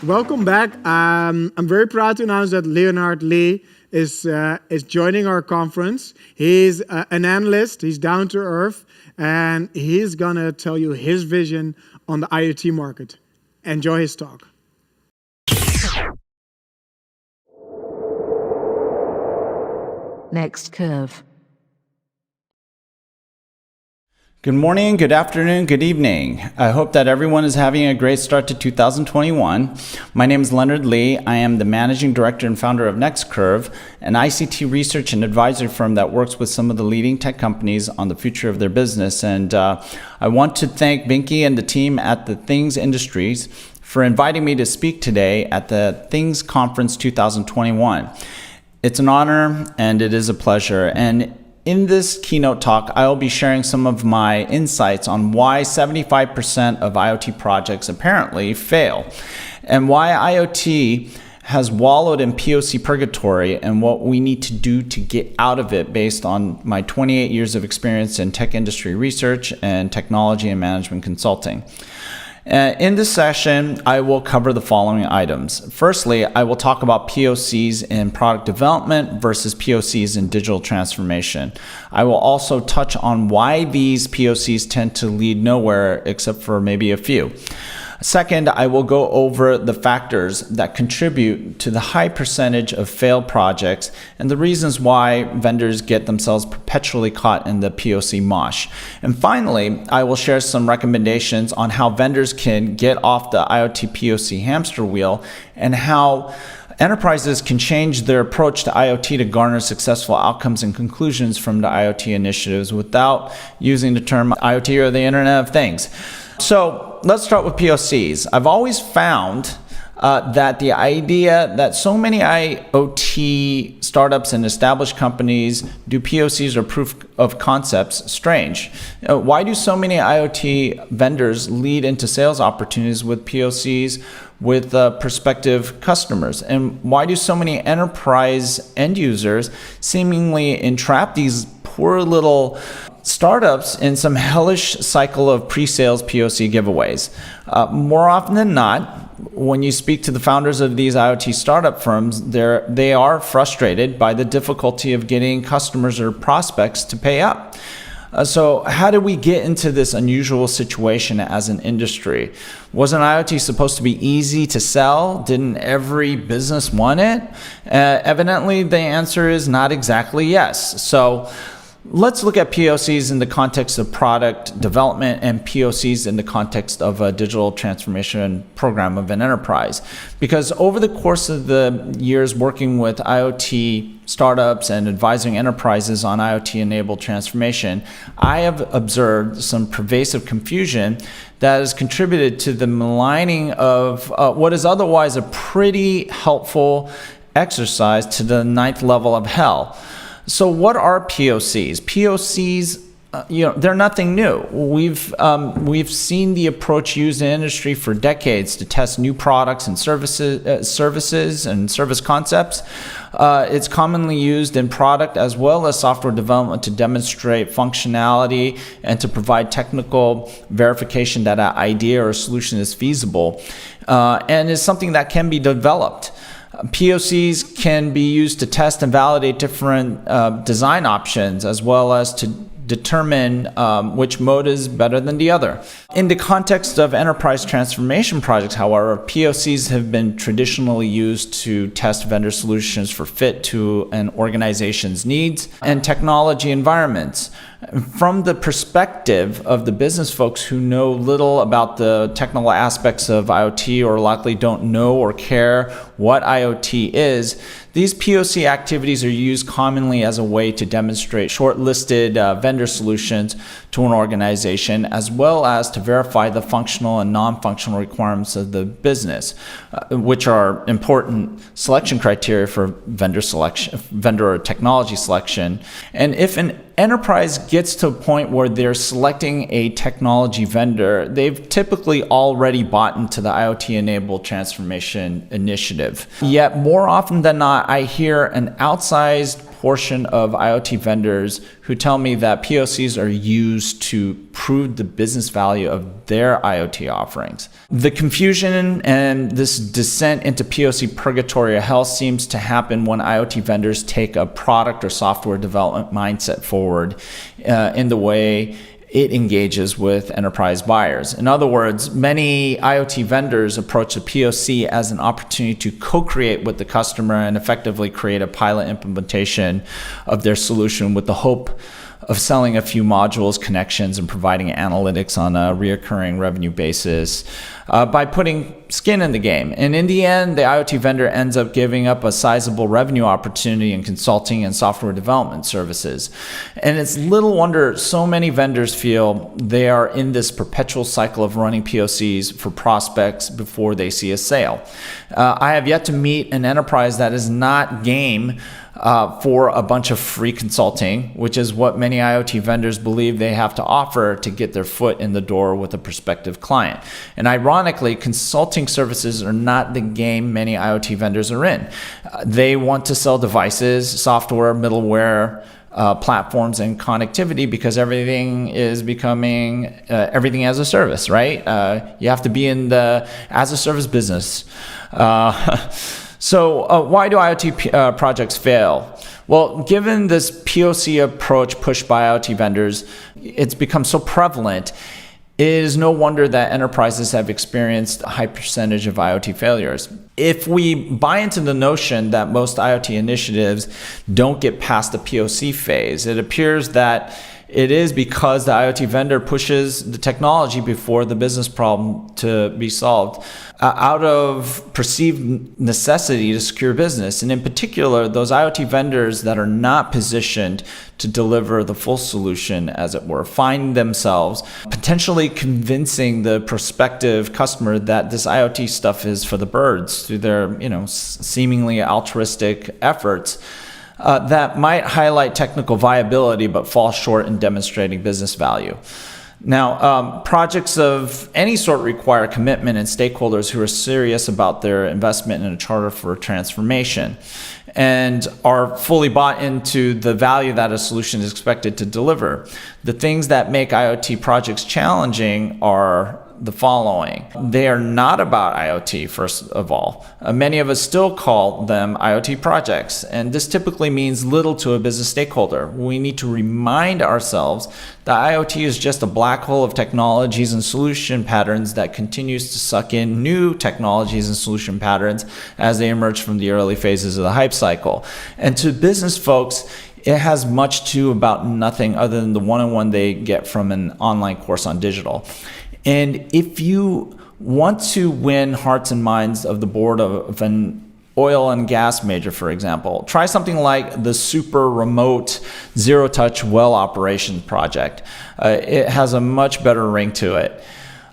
Welcome back. I'm very proud to announce that Leonard Lee is joining our conference. He's an analyst. He's down to earth, and he's gonna tell you his vision on the IoT market. Enjoy his talk. Next curve. Good morning, good afternoon, good evening. I hope that everyone is having a great start to 2021. My name is Leonard Lee. I am the Managing Director and founder of neXt, an ICT research and advisory firm that works with some of the leading tech companies on the future of their business. And I want to thank Binky and the team at the Things Industries for inviting me to speak today at the Things Conference 2021. It's an honor and it is a pleasure. And in this keynote talk, I will be sharing some of my insights on why 75% of IoT projects apparently fail, and why IoT has wallowed in POC purgatory and what we need to do to get out of it based on my 28 years of experience in tech industry research and technology and management consulting. In this session, I will cover the following items. Firstly, I will talk about POCs in product development versus POCs in digital transformation. I will also touch on why these POCs tend to lead nowhere except for maybe a few. Second, I will go over the factors that contribute to the high percentage of failed projects and the reasons why vendors get themselves perpetually caught in the POC mosh. And finally, I will share some recommendations on how vendors can get off the IoT POC hamster wheel and how enterprises can change their approach to IoT to garner successful outcomes and conclusions from the IoT initiatives without using the term IoT or the Internet of Things. So let's start with POCs. I've always found that the idea that so many IoT startups and established companies do POCs or proof of concepts strange. Why do so many IoT vendors lead into sales opportunities with POCs with prospective customers? And why do so many enterprise end users seemingly entrap these poor little startups in some hellish cycle of pre-sales POC giveaways? More often than not, when you speak to the founders of these IoT startup firms, they are frustrated by the difficulty of getting customers or prospects to pay up. So how did we get into this unusual situation as an industry? Wasn't IoT supposed to be easy to sell? Didn't every business want it? Evidently, the answer is not exactly yes. So let's look at POCs in the context of product development and POCs in the context of a digital transformation program of an enterprise. Because over the course of the years working with IoT startups and advising enterprises on IoT-enabled transformation, I have observed some pervasive confusion that has contributed to the maligning of what is otherwise a pretty helpful exercise to the 9th level of hell. So what are POCs? POCs, they're nothing new. We've seen the approach used in industry for decades to test new products and services and service concepts. It's commonly used in product as well as software development to demonstrate functionality and to provide technical verification that an idea or solution is feasible and is something that can be developed. POCs can be used to test and validate different design options as well as to determine which mode is better than the other. In the context of enterprise transformation projects, however, POCs have been traditionally used to test vendor solutions for fit to an organization's needs and technology environments. From the perspective of the business folks who know little about the technical aspects of IoT or likely don't know or care what IoT is, these POC activities are used commonly as a way to demonstrate shortlisted vendor solutions to an organization, as well as to verify the functional and non-functional requirements of the business, which are important selection criteria for vendor or technology selection. And if an enterprise gets to a point where they're selecting a technology vendor, they've typically already bought into the IoT-enabled transformation initiative. Yet more often than not, I hear an outsized portion of IoT vendors who tell me that POCs are used to prove the business value of their IoT offerings. The confusion and this descent into POC purgatory of hell seems to happen when IoT vendors take a product or software development mindset forward in the way it engages with enterprise buyers. In other words, many IoT vendors approach the POC as an opportunity to co-create with the customer and effectively create a pilot implementation of their solution with the hope of selling a few modules, connections, and providing analytics on a reoccurring revenue basis by putting skin in the game. And in the end, the IoT vendor ends up giving up a sizable revenue opportunity in consulting and software development services. And it's little wonder so many vendors feel they are in this perpetual cycle of running POCs for prospects before they see a sale. I have yet to meet an enterprise that is not game for a bunch of free consulting, which is what many IoT vendors believe they have to offer to get their foot in the door with a prospective client. And ironically, consulting services are not the game many IoT vendors are in. They want to sell devices, software, middleware, platforms, and connectivity because everything is becoming everything as a service, right? You have to be in the as a service business. So why do IoT projects fail? Well, given this POC approach pushed by IoT vendors, it's become so prevalent, it is no wonder that enterprises have experienced a high percentage of IoT failures. If we buy into the notion that most IoT initiatives don't get past the POC phase, it appears that it is because the IoT vendor pushes the technology before the business problem to be solved out of perceived necessity to secure business. And in particular, those IoT vendors that are not positioned to deliver the full solution, as it were, find themselves potentially convincing the prospective customer that this IoT stuff is for the birds through their, seemingly altruistic efforts. That might highlight technical viability but fall short in demonstrating business value. Now, projects of any sort require commitment and stakeholders who are serious about their investment in a charter for transformation and are fully bought into the value that a solution is expected to deliver. The things that make IoT projects challenging are the following. They are not about IoT, first of all. Many of us still call them IoT projects, and this typically means little to a business stakeholder. We need to remind ourselves that IoT is just a black hole of technologies and solution patterns that continues to suck in new technologies and solution patterns as they emerge from the early phases of the hype cycle. And to business folks, it has much to about nothing other than the one-on-one they get from an online course on digital. And if you want to win hearts and minds of the board of an oil and gas major, for example, try something like the super remote zero-touch well operations project. It has a much better ring to it.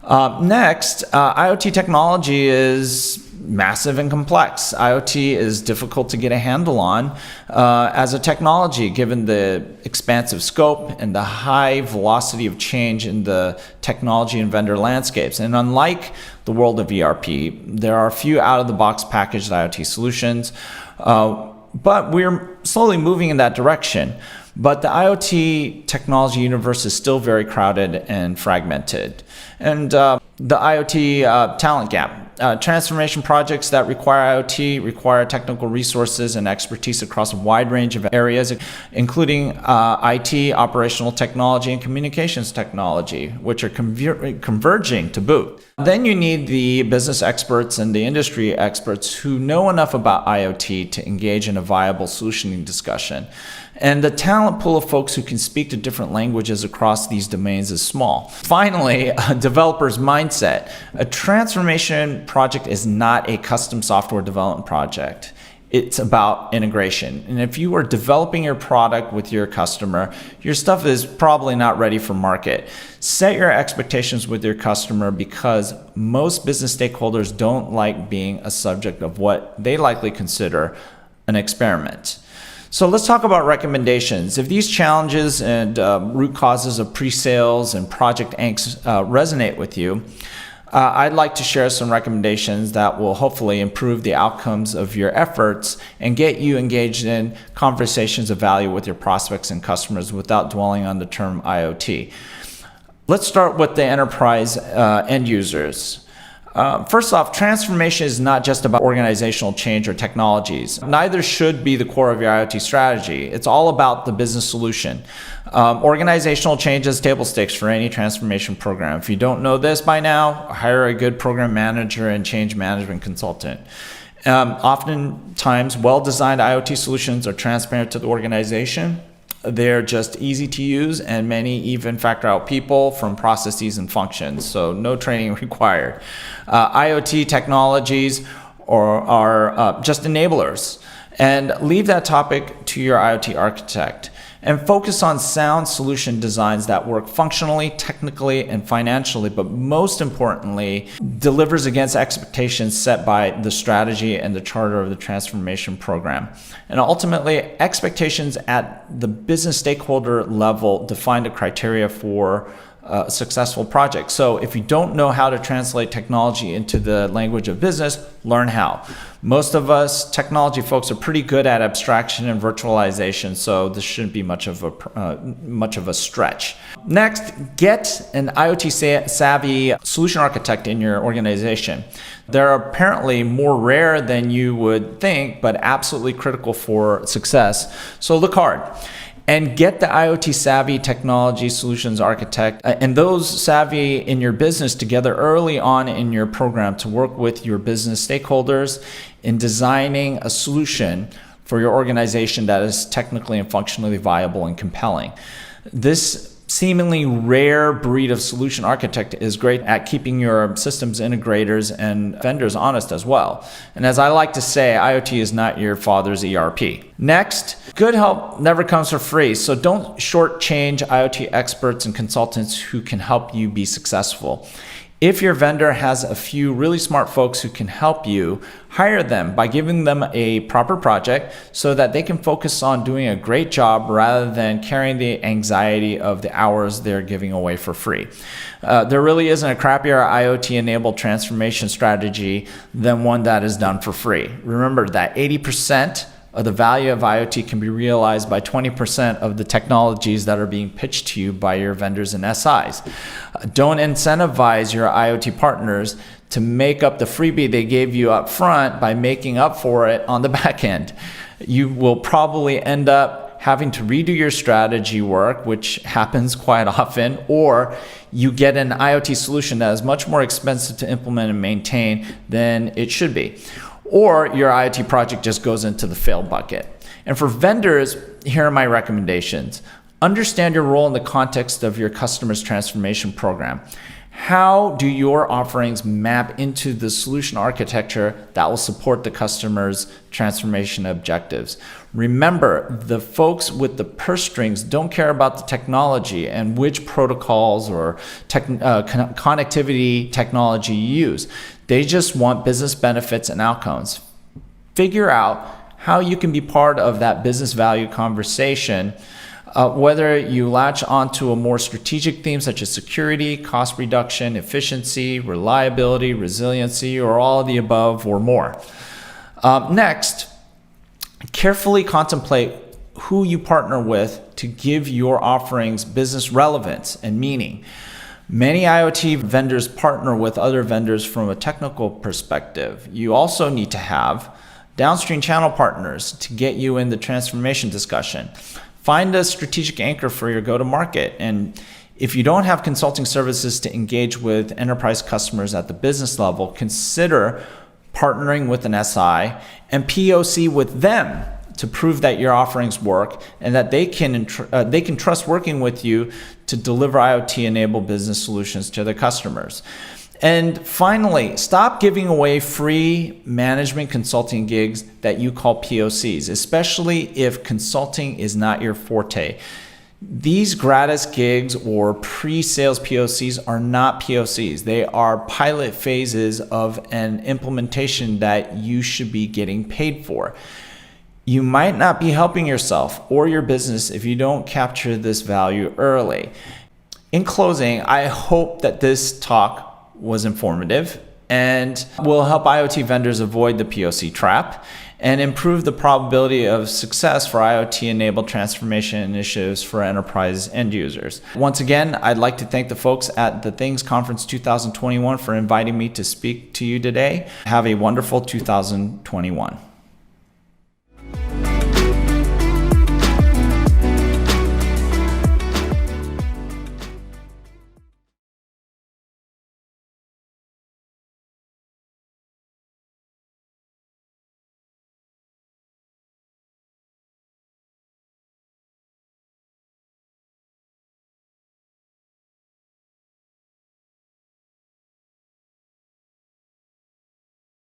Next, IoT technology is massive and complex. IoT is difficult to get a handle on as a technology, given the expansive scope and the high velocity of change in the technology and vendor landscapes. And unlike the world of ERP, there are a few out-of-the-box packaged IoT solutions, but we're slowly moving in that direction. But the IoT technology universe is still very crowded and fragmented. And the IoT talent gap. Transformation projects that require IoT require technical resources and expertise across a wide range of areas, including IT, operational technology, and communications technology, which are converging to boot. Then you need the business experts and the industry experts who know enough about IoT to engage in a viable solutioning discussion. And the talent pool of folks who can speak to different languages across these domains is small. Finally, a developer's mindset. A transformation project is not a custom software development project. It's about integration. And if you are developing your product with your customer, your stuff is probably not ready for market. Set your expectations with your customer because most business stakeholders don't like being a subject of what they likely consider an experiment. So let's talk about recommendations. If these challenges and root causes of pre-sales and project angst resonate with you, I'd like to share some recommendations that will hopefully improve the outcomes of your efforts and get you engaged in conversations of value with your prospects and customers without dwelling on the term IoT. Let's start with the enterprise end users. First off, transformation is not just about organizational change or technologies. Neither should be the core of your IoT strategy. It's all about the business solution. Organizational change is table stakes for any transformation program. If you don't know this by now, hire a good program manager and change management consultant. Oftentimes, well-designed IoT solutions are transparent to the organization. They're just easy to use, and many even factor out people from processes and functions, so no training required. IoT technologies are just enablers, and leave that topic to your IoT architect and focus on sound solution designs that work functionally, technically, and financially, but most importantly, delivers against expectations set by the strategy and the charter of the transformation program. And ultimately, expectations at the business stakeholder level define the criteria for a successful project. So if you don't know how to translate technology into the language of business, learn how. Most of us technology folks are pretty good at abstraction and virtualization, so this shouldn't be much of a stretch. Next, get an IoT savvy solution architect in your organization. They're apparently more rare than you would think, but absolutely critical for success. So look hard. And get the IoT savvy technology solutions architect and those savvy in your business together early on in your program to work with your business stakeholders in designing a solution for your organization that is technically and functionally viable and compelling. This seemingly rare breed of solution architect is great at keeping your systems integrators and vendors honest as well. And as I like to say, IoT is not your father's ERP. Next, good help never comes for free, so don't shortchange IoT experts and consultants who can help you be successful. If your vendor has a few really smart folks who can help you, hire them by giving them a proper project so that they can focus on doing a great job rather than carrying the anxiety of the hours they're giving away for free. There really isn't a crappier IoT-enabled transformation strategy than one that is done for free. Remember that 80% of the value of IoT can be realized by 20% of the technologies that are being pitched to you by your vendors and SIs. Don't incentivize your IoT partners to make up the freebie they gave you up front by making up for it on the back end. You will probably end up having to redo your strategy work, which happens quite often, or you get an IoT solution that is much more expensive to implement and maintain than it should be. Or your IoT project just goes into the fail bucket. And for vendors, here are my recommendations. Understand your role in the context of your customer's transformation program. How do your offerings map into the solution architecture that will support the customer's transformation objectives? Remember, the folks with the purse strings don't care about the technology and which protocols or connectivity technology you use. They just want business benefits and outcomes. Figure out how you can be part of that business value conversation, whether you latch onto a more strategic theme such as security, cost reduction, efficiency, reliability, resiliency, or all of the above or more. Next, carefully contemplate who you partner with to give your offerings business relevance and meaning. Many IoT vendors partner with other vendors from a technical perspective. You also need to have downstream channel partners to get you in the transformation discussion. Find a strategic anchor for your go-to-market. And if you don't have consulting services to engage with enterprise customers at the business level, consider partnering with an SI and POC with them to prove that your offerings work and that they can trust working with you to deliver IoT-enabled business solutions to their customers. And finally, stop giving away free management consulting gigs that you call POCs, especially if consulting is not your forte. These gratis gigs or pre-sales POCs are not POCs. They are pilot phases of an implementation that you should be getting paid for. You might not be helping yourself or your business if you don't capture this value early. In closing, I hope that this talk was informative and will help IoT vendors avoid the POC trap and improve the probability of success for IoT-enabled transformation initiatives for enterprise end users. Once again, I'd like to thank the folks at the Things Conference 2021 for inviting me to speak to you today. Have a wonderful 2021.